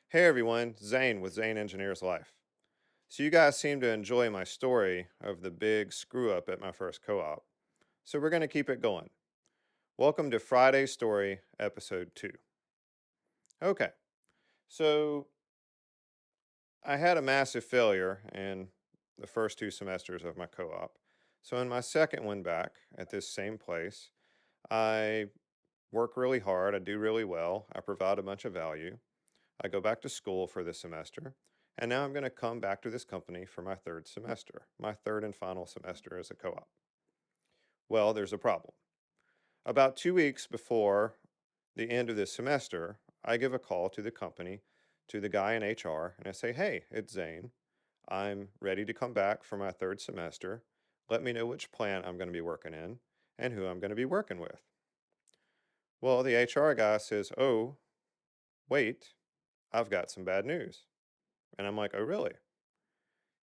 Hey everyone, Zane with Zane Engineers Life. So, you guys seem to enjoy my story of the big screw up at my first co op. So, we're going to keep it going. Welcome to Friday's Story, Episode 2. Okay, so I had a massive failure in the first two semesters of my co op. So, in my second one back at this same place, I work really hard, I do really well, I provide a bunch of value. I go back to school for this semester, and now I'm going to come back to this company for my third semester, my third and final semester as a co op. Well, there's a problem. About 2 weeks before the end of this semester, I give a call to the company, to the guy in HR, and I say, "Hey, it's Zane. I'm ready to come back for my third semester. Let me know which plant I'm going to be working in and who I'm going to be working with." Well, the HR guy says, "Oh, wait, I've got some bad news." And I'm like, "Oh, really?"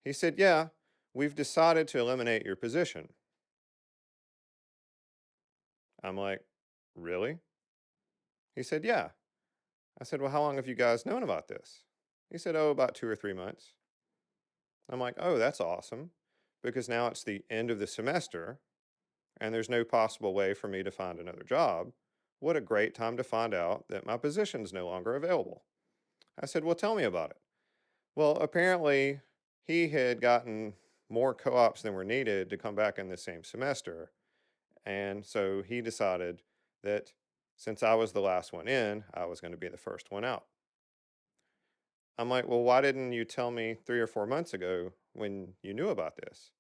He said, "Yeah, we've decided to eliminate your position." I'm like, "Really?" He said, "Yeah." I said, "Well, how long have you guys known about this?" He said, "Oh, about 2 or 3 months." I'm like, "Oh, that's awesome, because now it's the end of the semester and there's no possible way for me to find another job. What a great time to find out that my position's no longer available." I said, "Well, tell me about it." Well, apparently he had gotten more co-ops than were needed to come back in the same semester. And so he decided that since I was the last one in, I was going to be the first one out. I'm like, "Well, why didn't you tell me 3 or 4 months ago when you knew about this?"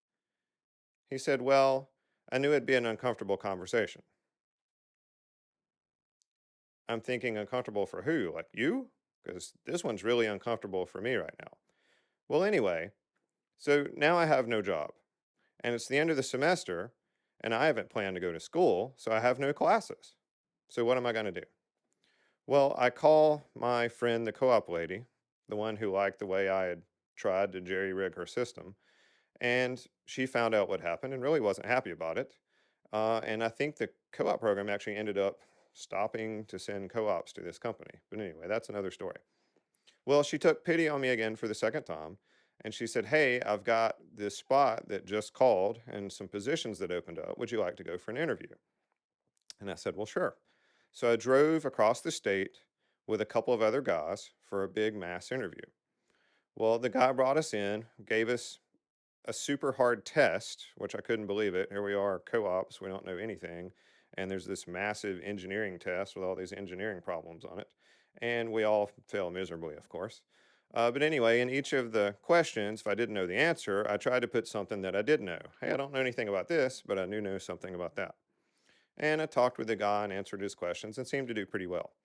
He said, "Well, I knew it'd be an uncomfortable conversation." I'm thinking, uncomfortable for who? Like you? Because this one's really uncomfortable for me right now. Well, anyway, so now I have no job, and it's the end of the semester, and I haven't planned to go to school, so I have no classes. So what am I going to do? Well, I call my friend, the co op lady, the one who liked the way I had tried to jerry rig her system, and she found out what happened and really wasn't happy about it. And I think the co op program actually ended up stopping to send co ops to this company. But anyway, that's another story. Well, she took pity on me again for the second time. And she said, "Hey, I've got this spot that just called and some positions that opened up. Would you like to go for an interview?" And I said, "Well, sure." So I drove across the state with a couple of other guys for a big mass interview. Well, the guy brought us in, gave us a super hard test, which I couldn't believe it. Here we are, co ops, we don't know anything. And there's this massive engineering test with all these engineering problems on it. And we all fail miserably, of course. But anyway, in each of the questions, if I didn't know the answer, I tried to put something that I did know. Hey, I don't know anything about this, but I do know something about that. And I talked with the guy and answered his questions and seemed to do pretty well.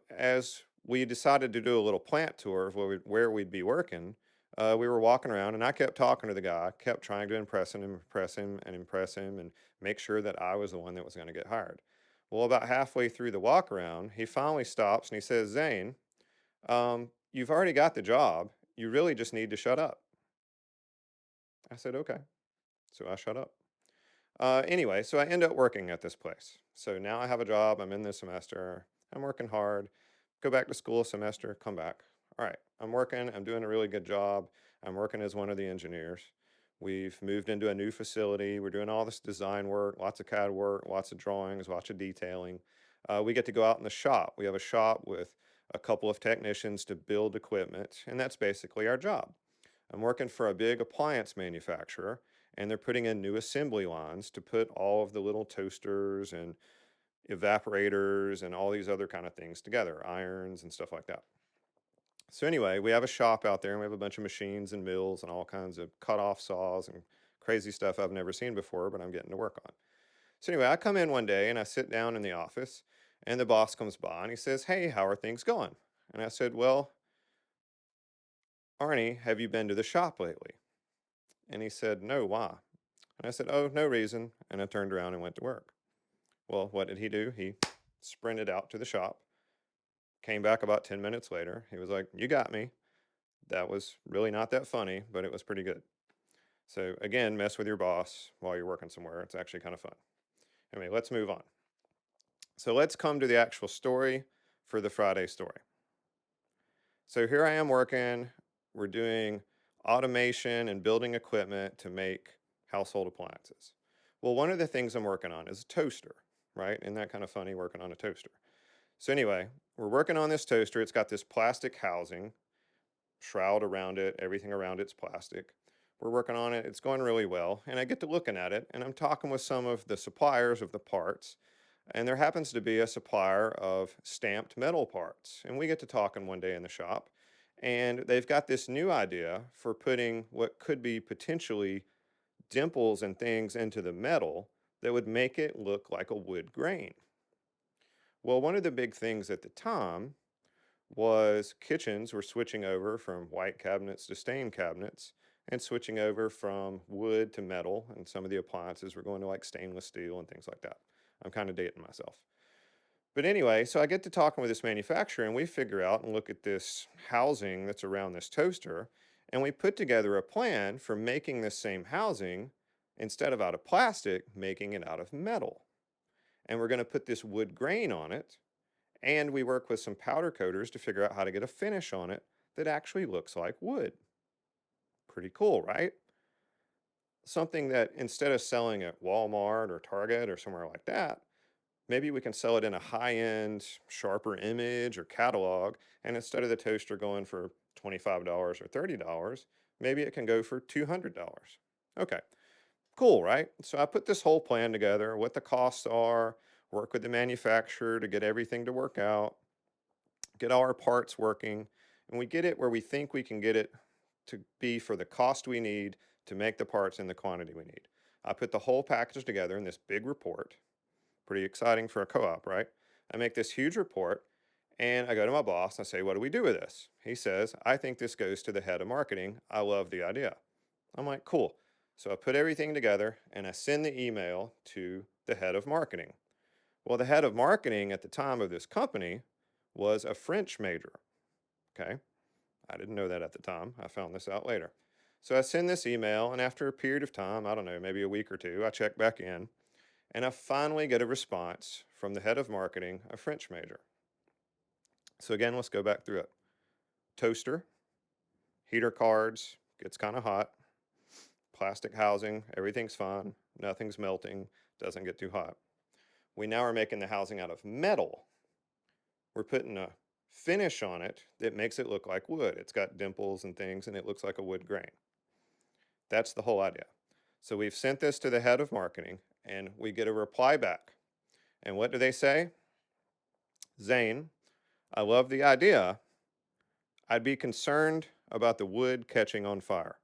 As we decided to do a little plant tour of where we'd be working, we were walking around and I kept talking to the guy, kept trying to impress him, and make sure that I was the one that was going to get hired. Well, about halfway through the walk around, he finally stops and he says, "Zane, you've already got the job. You really just need to shut up." I said, "Okay." So I shut up. Anyway, so I end up working at this place. So now I have a job. I'm in this semester. I'm working hard. Go back to school a semester, come back. All right, I'm working. I'm doing a really good job. I'm working as one of the engineers. We've moved into a new facility. We're doing all this design work, lots of CAD work, lots of drawings, lots of detailing. We get to go out in the shop. We have a shop with a couple of technicians to build equipment, and that's basically our job. I'm working for a big appliance manufacturer, and they're putting in new assembly lines to put all of the little toasters and evaporators and all these other kind of things together, irons and stuff like that. So anyway, we have a shop out there and we have a bunch of machines and mills and all kinds of cut-off saws and crazy stuff I've never seen before, but I'm getting to work on. So anyway, I come in one day and I sit down in the office and the boss comes by and he says, "Hey, how are things going?" And I said, "Well, Arnie, have you been to the shop lately?" And he said, "No, why?" And I said, "Oh, no reason." And I turned around and went to work. Well, what did he do? He sprinted out to the shop, came back about 10 minutes later. He was like, "You got me." That was really not that funny, but it was pretty good. So, again, mess with your boss while you're working somewhere. It's actually kind of fun. Anyway, let's move on. So, let's come to the actual story for the Friday story. So here I am working. We're doing automation and building equipment to make household appliances. Well, one of the things I'm working on is a toaster, right? Isn't that kind of funny working on a toaster? So, anyway, we're working on this toaster. It's got this plastic housing, shroud around it, everything around it's plastic. We're working on it. It's going really well. And I get to looking at it and I'm talking with some of the suppliers of the parts. And there happens to be a supplier of stamped metal parts. And we get to talking one day in the shop. And they've got this new idea for putting what could be potentially dimples and things into the metal that would make it look like a wood grain. Well, one of the big things at the time was kitchens were switching over from white cabinets to stained cabinets and switching over from wood to metal. And some of the appliances were going to like stainless steel and things like that. I'm kind of dating myself. But anyway, so I get to talking with this manufacturer and we figure out and look at this housing that's around this toaster. And we put together a plan for making this same housing, instead of out of plastic, making it out of metal. And we're going to put this wood grain on it, and we work with some powder coaters to figure out how to get a finish on it that actually looks like wood. Pretty cool, right? Something that instead of selling at Walmart or Target or somewhere like that, maybe we can sell it in a high end, sharper image or catalog. And instead of the toaster going for $25 or $30, maybe it can go for $200. Okay, cool, right? So I put this whole plan together, what the costs are, work with the manufacturer to get everything to work out, get all our parts working, and we get it where we think we can get it to be for the cost we need to make the parts in the quantity we need. I put the whole package together in this big report. Pretty exciting for a co-op, right? I make this huge report and I go to my boss and I say, "What do we do with this?" He says, "I think this goes to the head of marketing. I love the idea." I'm like, "Cool." So I put everything together and I send the email to the head of marketing. Well, the head of marketing at the time of this company was a French major. Okay. I didn't know that at the time. I found this out later. So I send this email, and after a period of time, I don't know, maybe a week or two, I check back in, and I finally get a response from the head of marketing, a French major. So again, let's go back through it. Toaster, heater cards, gets kind of hot, plastic housing, everything's fine, nothing's melting, doesn't get too hot. We now are making the housing out of metal. We're putting a finish on it that makes it look like wood. It's got dimples and things, and it looks like a wood grain. That's the whole idea. So we've sent this to the head of marketing, and we get a reply back. And what do they say? Zane, I love the idea. I'd be concerned about the wood catching on fire.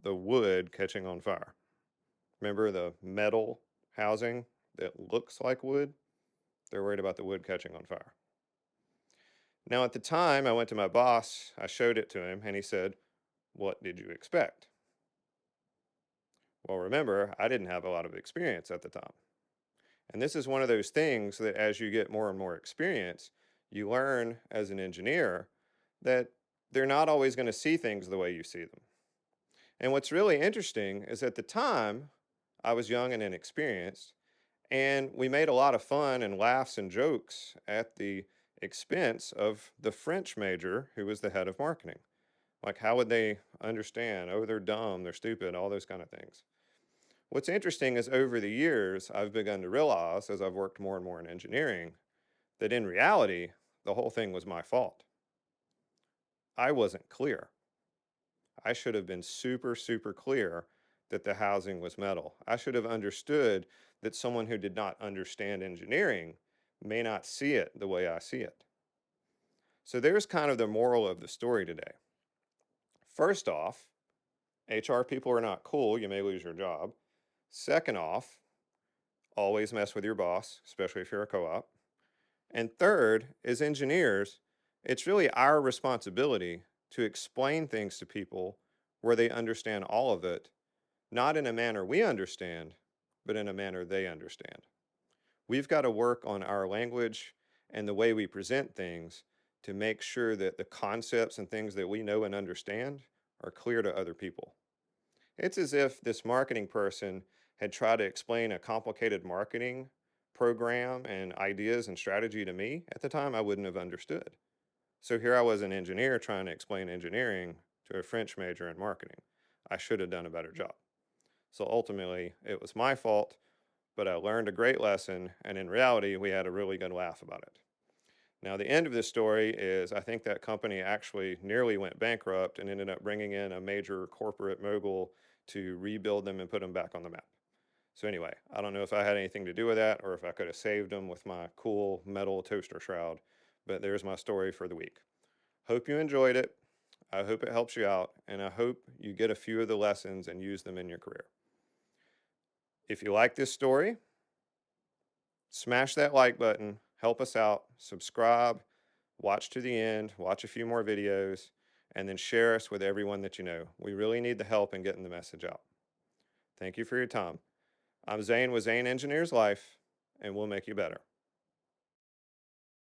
The wood catching on fire. Remember the metal housing that looks like wood? They're worried about the wood catching on fire. Now, at the time, I went to my boss, I showed it to him, and he said, "What did you expect?" Well, remember, I didn't have a lot of experience at the time. And this is one of those things that as you get more and more experience, you learn as an engineer that they're not always going to see things the way you see them. And what's really interesting is at the time, I was young and inexperienced, and we made a lot of fun and laughs and jokes at the expense of the French major who was the head of marketing. Like, how would they understand? Oh, they're dumb, they're stupid, all those kind of things. What's interesting is over the years, I've begun to realize as I've worked more and more in engineering that in reality, the whole thing was my fault. I wasn't clear. I should have been super, super clear that the housing was metal. I should have understood that someone who did not understand engineering may not see it the way I see it. So there's kind of the moral of the story today. First off, HR people are not cool. You may lose your job. Second off, always mess with your boss, especially if you're a co op. And third, as engineers, it's really our responsibility to explain things to people where they understand all of it, not in a manner we understand, but in a manner they understand. We've got to work on our language and the way we present things to make sure that the concepts and things that we know and understand are clear to other people. It's as if this marketing person had tried to explain a complicated marketing program and ideas and strategy to me at the time, I wouldn't have understood. So here I was an engineer trying to explain engineering to a French major in marketing. I should have done a better job. So ultimately, it was my fault, but I learned a great lesson, and in reality, we had a really good laugh about it. Now, the end of this story is I think that company actually nearly went bankrupt and ended up bringing in a major corporate mogul to rebuild them and put them back on the map. So, anyway, I don't know if I had anything to do with that or if I could have saved them with my cool metal toaster shroud, but there's my story for the week. Hope you enjoyed it. I hope it helps you out, and I hope you get a few of the lessons and use them in your career. If you like this story, smash that like button, help us out, subscribe, watch to the end, watch a few more videos, and then share us with everyone that you know. We really need the help in getting the message out. Thank you for your time. I'm Zane with Zane Engineers Life, and we'll make you better.